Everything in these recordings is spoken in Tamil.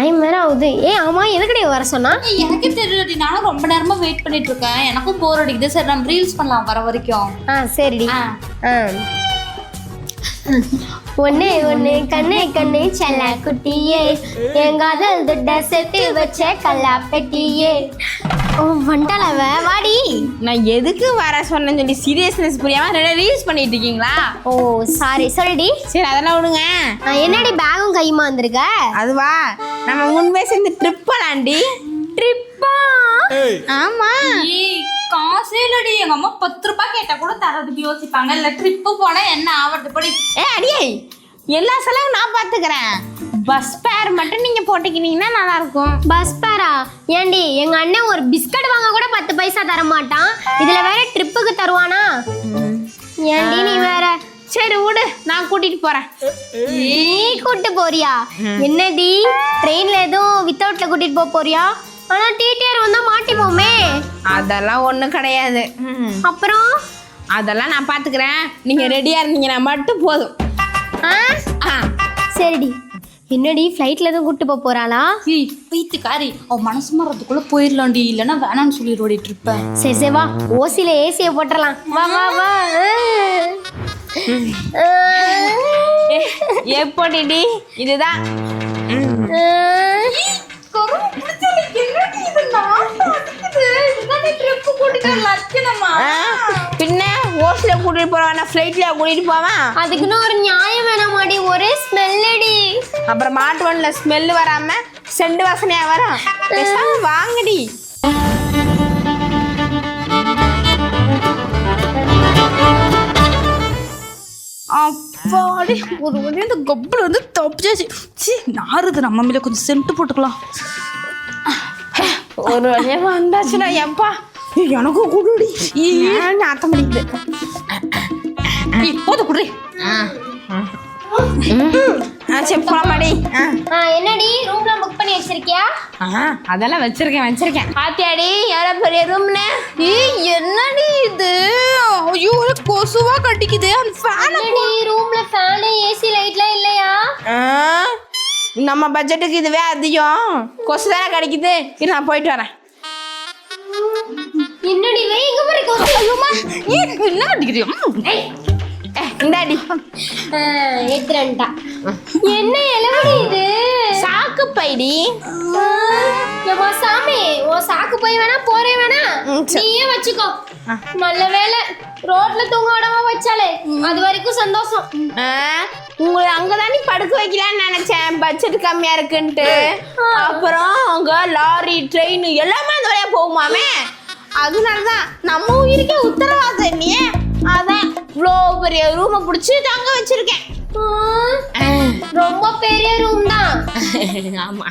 டைம் வேற ஆகுது. ஆமா எதுக்கடி வர சொன்னா? எனக்கே தெரியலடி, நானும் ரொம்ப நேரமா வெயிட் பண்ணிட்டு இருக்கேன். எனக்கும் போர் அடிக்குது. சரி நம்ம ரீல்ஸ் பண்ணலாம் வர வரைக்கும். சரிடி. ஒன்னே ஒன்னு கண்ணே கண்ணே செல்ல குட்டியே, என் காதல் துட்ட சேர்த்து வச்ச கல்லா பெட்டியே. வந்துட்டாளவ, வாடி. நான் எதுக்கு வர சொன்னேன்னு சொல்லி சீரியஸ்னஸ் புரியாம ரீல்ஸ் பண்ணிட்டு இருக்கீங்களா? ஓ சாரி, சொல்லுடி. சரி அதெல்லாம் விடுங்க. என்னடி பேகும் கையுமா வந்திருக்க? அதுவா, நம்ம முன்பே சேர்ந்து ட்ரிப் போலாண்டி. ட்ரிப்பா? ஆமா. காசே இல்லடி, எங்க அம்மா 10 ரூபாய் கேட்டா கூட தரதுக்கு யோசிப்பாங்க. இல்ல ட்ரிப்பு போனா என்ன ஆவறது படி. அடியே, எல்லா செலவும் நான் பாத்துக்கிறேன். பஸ் பேர் மட்டும் நீங்க போட்டுக்கிட்டீங்கன்னா நல்லா இருக்கும். பஸ் பேரா? ஏண்டி எங்க அண்ணன் ஒரு பிஸ்கட் வாங்க கூட 10 பைசா தர மாட்டான், இதுல வேற ட்ரிப்புக்கு தருவானா? ஏண்டி நீ வேற. சரி விடு, நான் கூட்டிட்டு போறேன். நீ கூட்டு போறியா? என்னடி ட்ரெயின்ல எதுவும் வித்தவுட்ல கூட்டிட்டு போறியா? ஆனா டிடிஆர் வந்தா மாட்டிப்போமே. அதெல்லாம் ஒண்ணும் கிடையாது. அப்புறம் அதெல்லாம் நான் பாத்துக்கிறேன். நீங்க ரெடியா இருந்தீங்கன்னா மட்டும் போதும். சரிடி. என்னடி ஃப்ளைட்ல எதுவும் கூட்டு போறாளா? வீட்டுக்காரி அவ மனசு மாறதுக்குள்ள போயிடலாம்டி, இல்லைன்னா வேணான்னு சொல்லிடுவோடி ட்ரிப்ப. சரி சரி வா, ஓசில ஏசியை போட்டுடலாம். வா வா வா. எப்படிடி? இதுதான் பின்ன ஓசில கூட்டிட்டு போறவன ஃப்ளைட்ல கூட்டிட்டு போவான். அதுக்குன்னு ஒரு நியாயம் வேணாமாடி? ஒரே ஸ்மெல்லடி. அப்புறம் மாட்டுவன்ல ஸ்மெல் வராம செண்டு வாசனையா வரும். பேசாம வாங்கடி. அப்பாடி ஒரு வழி அந்த கப்புல வந்து தப்பிச்சாச்சு. நாருது, நம்ம மேல கொஞ்சம் சென்ட் போட்டுக்கலாம். ஒரு வழியா வந்தாச்சுடா. எப்பா எனக்கும் குடுடி, ஆத்த முடியுது. போத குடி. சரி போலாமாடி. என்னடி ரூம்ல புக் பண்ணி வச்சிருக்கியா? அதெல்லாம் வச்சிருக்கேன். பாத்தியாடி எவ்வளவு பெரிய ரூம்னு? என்னடி இது? ஐயோ கொசுவா கட்டிக்குது. அந்த ஃபேன் ரூம்ல ஃபேன் ஏசி லைட்லாம் இல்லையா? நம்ம பட்ஜெட்டுக்கு இதுவே அதிகம். கொசு தானே கிடைக்குது. இது நான் போயிட்டு வரேன். என்னடி எங்க போற கொசு? ஐயோமா என்ன அடிக்கிறியோ? இந்தாடி ஏத்துறேன்டா. என்ன எலவடி இது? சாக்கு பைடி. ஏமா சாமி, ஓ சாக்கு போய் வேணா போறே வேணா நீயே வச்சுக்கோ. நல்ல வேளை ரோட்ல தூங்க விடாம வச்சாலே, அது வரைக்கும் சந்தோஷம். உங்களை அங்கதானே படுக்க வைக்கலான்னு நினைச்சேன், பட்ஜெட் கம்மியா இருக்குன்ட்டு. அப்புறம் அங்க லாரி ட்ரெயின் எல்லாமே அந்த வழியா போகுமாமே. அதனாலதான் நம்ம உயிருக்கே உத்தரவாதம் இல்லையே, அதான் இவ்வளோ பெரிய ரூமை பிடிச்சி தங்க வச்சிருக்கேன். ரொம்ப பெரிய ரூம் தான். ஆமா.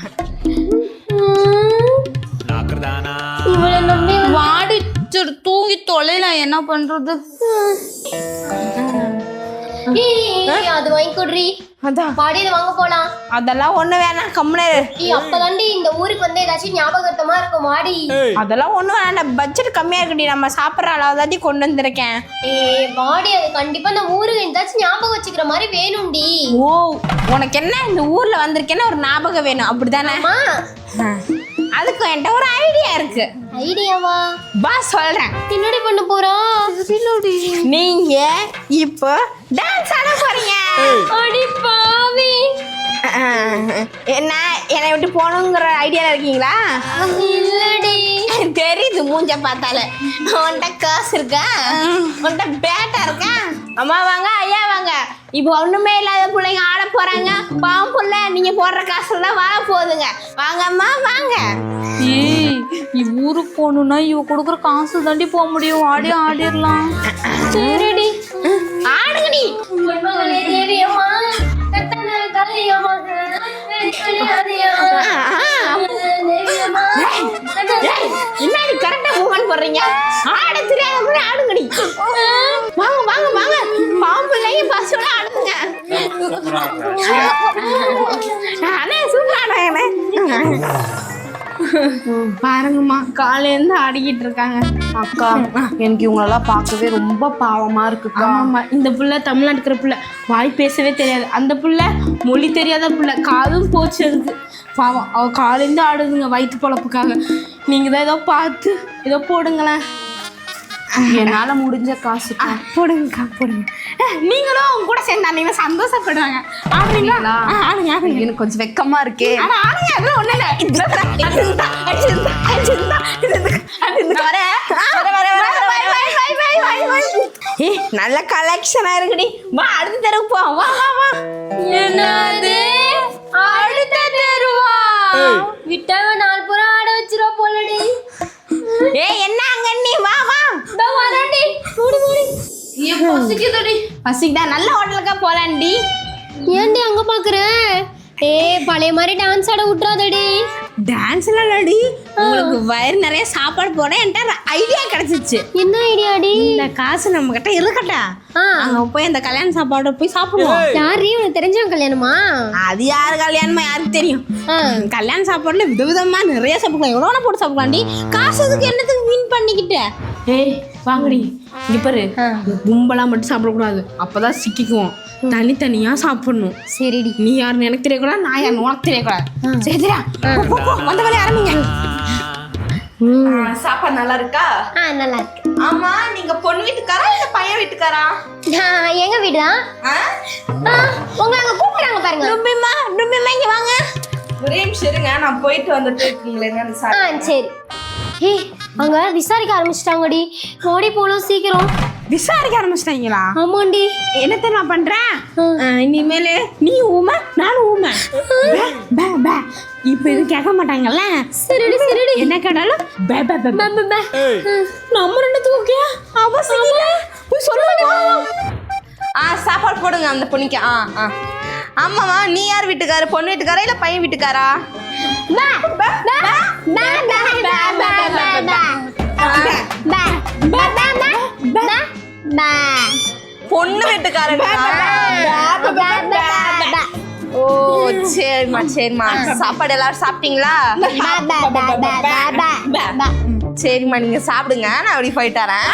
இவளை நம்பி வாடி தூங்கி தொலைலாம், என்ன பண்றது? அது வாங்கி கொடுறி. அதான் பாடியில வாங்க போலாம். அதெல்லாம் ஒண்ணு வேணாம், கம்முனு. அப்பதாண்டி இந்த ஊருக்கு வந்து ஏதாச்சும் ஞாபகத்தமா இருக்கும். மாடி அதெல்லாம் ஒண்ணு வேணாம், பட்ஜெட் கம்மியா இருக்குடி. நம்ம சாப்பிட்ற அளவுதாட்டி கொண்டு வந்திருக்கேன். மாடி அது கண்டிப்பா இந்த ஊருக்கு ஏதாச்சும் ஞாபகம் வச்சுக்கிற மாதிரி வேணும்டி. ஓ, உனக்கு என்ன இந்த ஊர்ல வந்திருக்கேன்னா ஒரு ஞாபகம் வேணும், அப்படிதானே? அதுக்கு என்கிட்ட ஒரு ஐடியா இருக்கு. ஐடியாவா? பா சொல்றேன். என்னடி பண்ண போறோம்? நீங்க இப்போ டான்ஸ் ஆட போறீங்க. அடி பாவி. என்ன என்னை விட்டு போகணுங்கிற ஐடியால இருக்கீங்களா? இல்லடி. தெரியுது மூஞ்ச பார்த்தாலே. உன்கிட்ட காசு இருக்கா? உன்கிட்ட பேட்டா இருக்கா? அம்மா வாங்க, ஐயா வாங்க. இப்போ ஒண்ணுமே இல்லாத பிள்ளைங்க ஆட போறாங்க. பாவம் புள்ள, நீங்க போடுற காசுல தான் வாழ போகுதுங்க. வாங்கம்மா வாங்க. ஊருக்கு போகணும்னா இவ கொடுக்குற காசு தாண்டி போக முடியும். ஆடிடலாம். சரிடி, ஆடுங்கடி. தேவியம்மா என்னடி கரெக்டா மூவ்மெண்ட் போடுறீங்க? ஆட தெரியாத ஆடுங்கடி. வாங்க வாங்க வாங்க, பாம்புலையும் பஸ்ஸோட ஆடுங்க. அண்ணே சூப்பரா ஆடுங்க. பாருங்கம்மா, காலையிலேருந்து ஆடிக்கிட்டு இருக்காங்க. அக்கா, எனக்கு இவங்களெல்லாம் பார்க்கவே ரொம்ப பாவமா இருக்குக்கா. ஆமாம்மா, இந்த புள்ள தமிழ்நாட்டுக்கிற புள்ள வாய் பேசவே தெரியாது. அந்த புள்ள மொழி தெரியாத பிள்ளை, காதும் போச்சு அதுக்கு. பாவம் அவ காலேருந்து ஆடுதுங்க வயிற்று பொழப்புக்காக. நீங்கள் தான் ஏதோ பார்த்து ஏதோ போடுங்களேன். என்னால முடிஞ்ச காசு போடுங்கக்கா போடுங்க. நீங்களும் அவங்க கூட சேர்ந்தாங்க சந்தோஷப்படுவாங்க. ஆடுறீங்களா? ஆடுங்க ஆடுங்க. எனக்கு கொஞ்சம் வெக்கமா இருக்கே. ஆனா ஆடுங்க, அதெல்லாம் ஒண்ணு இல்லை. நல்ல கலெக்ஷனா இருக்குடி. வா அடுத்த தெருவுக்கு போ. வா வா வா. என்னது அடுத்த தெருவா? விட்டவன் நாள் பூரா ஆட வச்சிரோ போலடி. என்ன அங்க நீ வா வா. இதோ வரேன்டி. மூடி மூடி. பசிக்குதா? நல்ல ஹோட்டலுக்கா போலாண்டி. ஏன்டி அங்க பாக்குற? பழைய மாதிரி டான்ஸ் ஆட விட்டுறாதடி. டான்ஸ் எல்லாம் இல்லடி, உங்களுக்கு வயிறு நிறைய சாப்பாடு போட என்கிட்ட ஐடியா கிடைச்சிச்சு. என்ன ஐடியாடி? இந்த காசு நம்ம கிட்ட இருக்கட்டா, அங்க போய் அந்த கல்யாண சாப்பாடு போய் சாப்பிடுவோம். யாரு உனக்கு தெரிஞ்சவன் கல்யாணமா? அது யாரு கல்யாணமா யாருக்கு தெரியும். கல்யாண சாப்பாடுல விதவிதமா நிறைய சாப்பிடலாம், எவ்வளோ போட்டு சாப்பிடலாம்டி. காசு அதுக்கு என்னத்துக்கு வீண் பண்ணிக்கிட்ட? வாங்கடி இங்க பாரு, கும்பலா மட்டும் சாப்பிடக்கூடாது, அப்பதான் சிக்கிக்குவோம். தனித்தனியா சாப்பிடணும். சரிடி. நீ யாருன்னு எனக்கு தெரியக்கூடாது, நான் யாருன்னு உனக்கு தெரியக்கூடாது. சரியா? வந்த வேலையை ஆரம்பிங்க. சாப்பாடு நல்லா இருக்கா? நல்லா இருக்கு. ஆமா, நீங்க பொண்ணு வீட்டுக்காரா இல்ல பையன் வீட்டுக்காரா? எங்க வீடுதான். உங்களை அங்க கூப்பிடுறாங்க பாருங்க. டும்பிமா இங்க வாங்க. ஒரே நிமிஷம் இருங்க, நான் போயிட்டு வந்துட்டு இருக்கீங்களே. சரி. அங்க விசாரிக்க ஆரம்பிச்சிட்டாங்கடி. ஓடி போனோம் சீக்கிரம். விசாரிக்க ஆரம்பிச்சிட்டாங்களா? ஆமாண்டி. என்ன தெரியுமா பண்றேன், இனிமேல நீ ஊமை நானும் ஊமை. இப்ப இது கேட்க மாட்டாங்கல்ல. சரிடி சரிடி. என்ன கேட்டாலும் நம்ம ரெண்டுத்துக்கு ஓகே அவசியம் இல்ல. போய் சொல்லுங்க. சாப்பாடு போடுங்க அந்த பொண்ணுக்கு. ஆமாவா, நீ யார் வீட்டுக்காரு? பொண்ணு வீட்டுக்காரா இல்ல பையன் வீட்டுக்காரா? பொண்ணு வீட்டுக்காரன். ஓ சரிம்மா சரிம்மா. சாப்பாடு எல்லாரும் சாப்பிட்டீங்களா? சரிம்மா, நீங்க சாப்பிடுங்க, நான் அப்படி போயிட்டு வரேன்.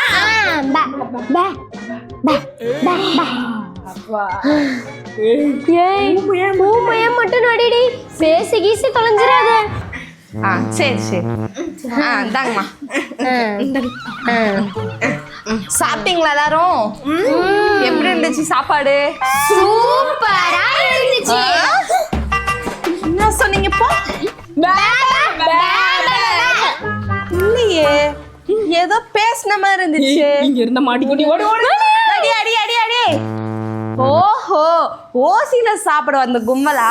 மட்டும் நடிடி, பேசி கீசி தொலைஞ்சிடாத. சரி சரி. இந்தாங்கம்மா. சாப்பிட்டீங்களா எல்லாரும்? எப்படி இருந்துச்சு சாப்பாடு? சூப்பரா இருந்துச்சு. என்ன சொன்னீங்க இப்போ? இல்லையே, ஏதோ பேசின மாதிரி இருந்துச்சு. இங்க இருந்த மாட்டிக்கிட்டி ஓடி ஓடி. அடி அடி அடி அடி. ஓஹோ, ஓசியில சாப்பிட வந்த கும்பலா?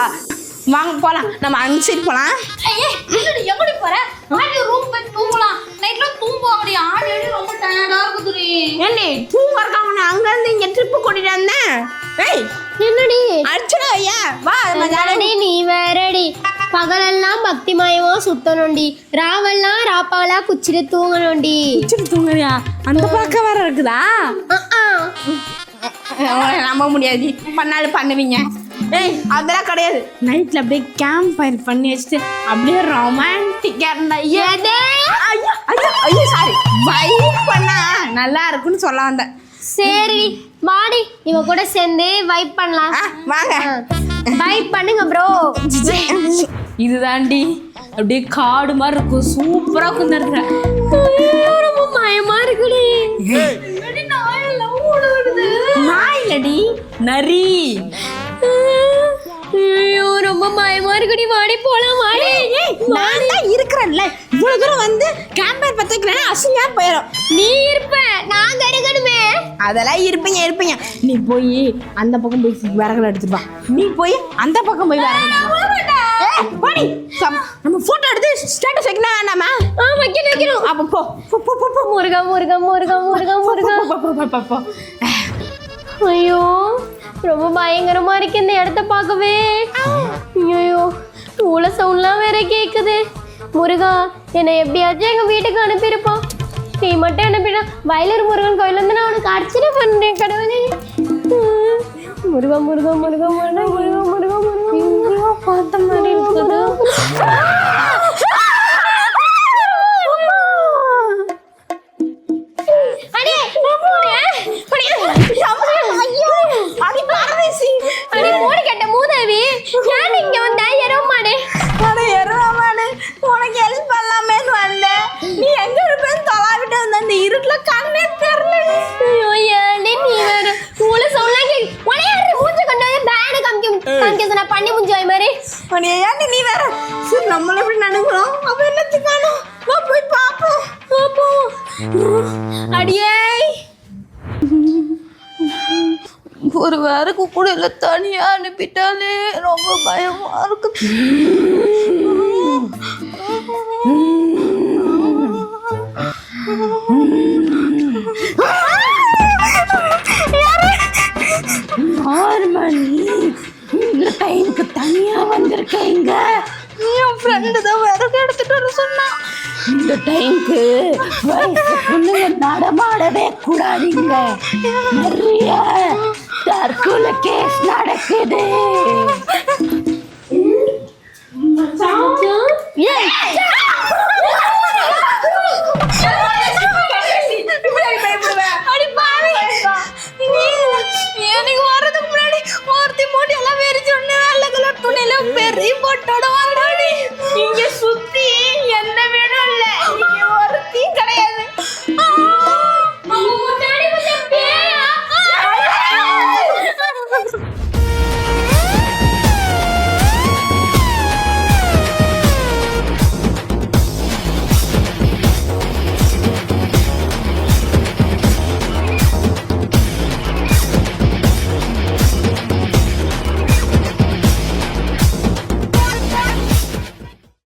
வாங்க போலாம், நம்ம அனுப்பிச்சிட்டு போலாம். எப்படி போற? ரூம் போய் தூங்கலாம். நைட்ல தூங்குவாங்கடி. ஆடி ரொம்ப டயர்டா இருக்குதுடி. ஏண்டி தூங்கறதுக்கு அங்க இருந்து இங்க ட்ரிப் கூட்டிட்டு வந்தேன். என்னடி அர்ச்சனா ஐயா வா. மஜாலடி, நீ வேறடி. பகலெல்லாம் பக்திமயமா சுத்தணும்டி, ராவெல்லாம் ராப்பாவலா குச்சிட்டு தூங்கணும்டி. குச்சிட்டு தூங்குறியா? அந்த பக்கம் வேற இருக்குதா? நம்ப முடியாது, பண்ணாலும் பண்ணுவீங்க. அதெல்லாம் கிடையாது. நைட்ல அப்படியே கேம்ப் ஃபயர் பண்ணி வச்சுட்டு அப்படியே ரொமான்டிக்கா இருந்தா சாரி வைப் பண்ணா நல்லா இருக்குன்னு சொல்ல வந்தேன். சரி வாடி, இவ கூட சேர்ந்து வைப் பண்ணலாம். வாங்க வைப் பண்ணுங்க ப்ரோ. இதுதாண்டி அப்படியே காடு மாதிரி இருக்கும், சூப்பரா குந்தர்ற. ரொம்ப பயமா இருக்குடி. நாயிலடி நரி. ஐயோ ரொம்ப பயமா இருக்குடி. வாடி போலாம். வாடி. நான் தான் இருக்கிறேன்ல, இவ்வளவு தூரம் வந்து கேம்பர் பத்த வைக்கலன்னா அசிங்கமா போயிடும். நீ இருப்ப, நாங்க இருக்கணுமே. அதெல்லாம் இருப்பீங்க. நீ போய் அந்த பக்கம் போய் விறகுல எடுத்துட்டு வா. நீ போய் அந்த பக்கம் போய் விறகு. நம்ம போட்டோ எடுத்து ஸ்டேட்டஸ் வைக்கணும் வேண்டாமா? வைக்கணும். அப்ப போ போ போ போ. முருகா முருகா முருகா முருகா முருகா. ஐயோ ரொம்ப பயங்கரமா இருக்கு இந்த இடத்த பார்க்கவே. ஐயோ ஊழ சவுண்ட்லாம் வேற கேக்குது. முருகா, என்னை எப்படியாச்சும் எங்க வீட்டுக்கு அனுப்பியிருப்பான். நீ மட்டும் அனுப்பிடா. வயலூர் முருகன் கோயில் வந்து நான் உனக்கு அர்ச்சனை பண்றேன் கடவுளே. முருகா முருகா முருகா முருகா முருகா முருகா முருகா. பார்த்த மாதிரி இருக்குது. மூடி கட்ட மூதேவி. வேற சரி நம்மள எப்படி நடுங்குறோம் அப்ப என்னத்துக்கானோ வா போய் பாப்போம் பாப்போம் அடியே ஒரு வேலைக்கு கூட இல்லை, தனியா அனுப்பிட்டாலே ரொம்ப பயமா இருக்கு. நார்மலி இந்த டைமுக்கு தனியா வந்திருக்கீங்க. என் ஃப்ரெண்டு தான் விறகு எடுத்துட்டு வர சொன்னான். இந்த டைமுக்கு வயசு பொண்ணுங்க நடமாடவே கூடாதீங்க. நிறைய தற்கொலை கேஸ் நடக்குது. எனக்கு வர்றதுக்கு முன்னாடி ஒருத்தி மூட்டை எல்லாம் வெறிச்சு ஒண்ணு வெள்ளை கலர் துணியில பெரிய போட்டோட